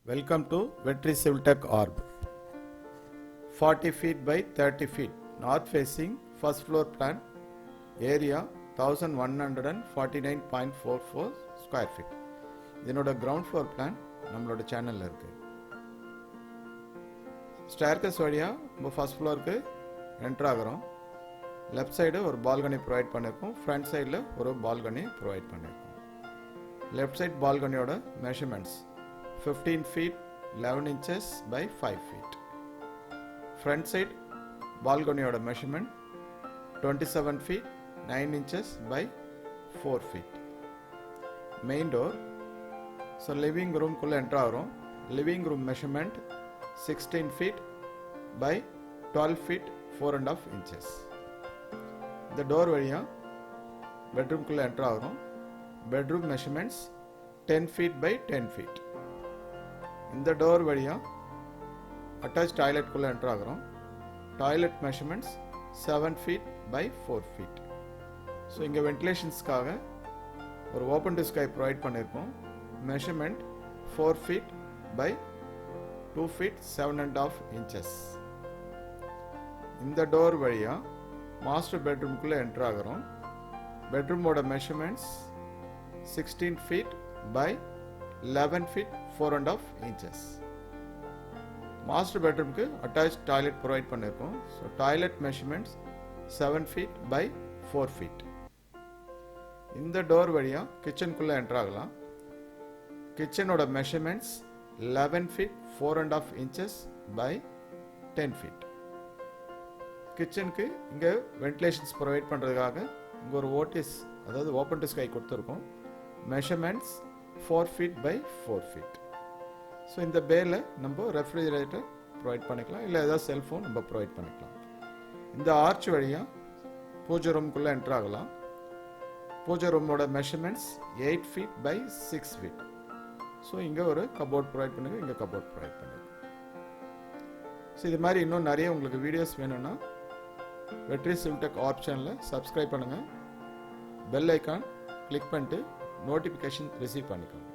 Welcome to Vetri Civil Tech Orb. 40 feet by 30 feet, north facing, first floor plan, area 1149.44 square feet. இதனோட ground floor plan நம்மளோட சேனல்ல இருக்கு. Staircase வழியா நம்ம first ஃப்ளோருக்கு enter ஆகுறோம். லெஃப்ட் சைடு ஒரு பால்கனி ப்ரொவைட் பண்ணிருக்கோம், ஃப்ரண்ட் சைடில் ஒரு பால்கனி ப்ரொவைட் பண்ணிருக்கோம். லெஃப்ட் சைட் பால்கனியோட measurements 15 feet 11 inches by 5 feet. Front side balcony measurement 27 feet 9 inches by 4 feet. Main door, so living room kulla enter aagrom. Living room measurement 16 feet by 12 feet 4.5 inches. The door valiya bedroom kulla enter aagrom. Bedroom measurements 10 feet by 10 feet. இந்த door வழியா attach toilet குள்ள enter ஆகுறோம். Toilet measurements 7 feet by 4 feet. So இங்கே வென்டிலேஷன்ஸ்க்காக ஒரு open to sky provide பண்ணியிருக்கோம். Measurement 4 feet by 2 feet 7.5 inches. இந்த door வழியா மாஸ்டர் பெட்ரூம்குள்ளே என்டர் ஆகுறோம். பெட்ரூமோட measurements 16 feet by 11 feet 4.5 inches. Master பெட்ரூம்க்கு அட்டாச் டாய்லெட் ப்ரொவைட் பண்ணியிருக்கோம். So toilet measurements 7 feet by 4 feet. இந்த டோர் வழியா கிச்சனுக்குள்ளே என்டர் ஆகலாம். கிச்சனோட measurements 11 feet 4.5 inches by 10 feet. கிச்சனுக்கு இங்கே வென்டிலேஷன்ஸ் ப்ரொவைட் பண்ணுறதுக்காக இங்கே ஒரு ஓட்டிஸ், அதாவது ஓப்பன் டு ஸ்கை கொடுத்துருக்கோம். Measurements 4 feet by 4 feet. So இந்த பேரில் நம்ம ரெஃப்ரிஜரேட்டர் ப்ரொவைட் பண்ணிக்கலாம், இல்லை ஏதாவது செல்ஃபோன் நம்ம ப்ரொவைட் பண்ணிக்கலாம். இந்த ஆர்ச் வழியாக பூஜை ரூம்குள்ளே என்டர் ஆகலாம். பூஜை ரூமோட measurements 8 feet by 6 feet. So இங்கே ஒரு கபோர்ட் ப்ரொவைட் பண்ணுங்க, இங்கே கபோர்ட் ப்ரொவைட் பண்ணுங்க. ஸோ இது மாதிரி இன்னும் நிறைய உங்களுக்கு வீடியோஸ் வேணும்னா வெட்ரி சிவில் டெக் ஆர்ப் சேனலை சப்ஸ்கிரைப் பண்ணுங்கள். பெல் ஐக்கான் கிளிக் பண்ணிட்டு நோட்டிஃபிகேஷன் ரிசீவ் பண்ணிக்கோங்க.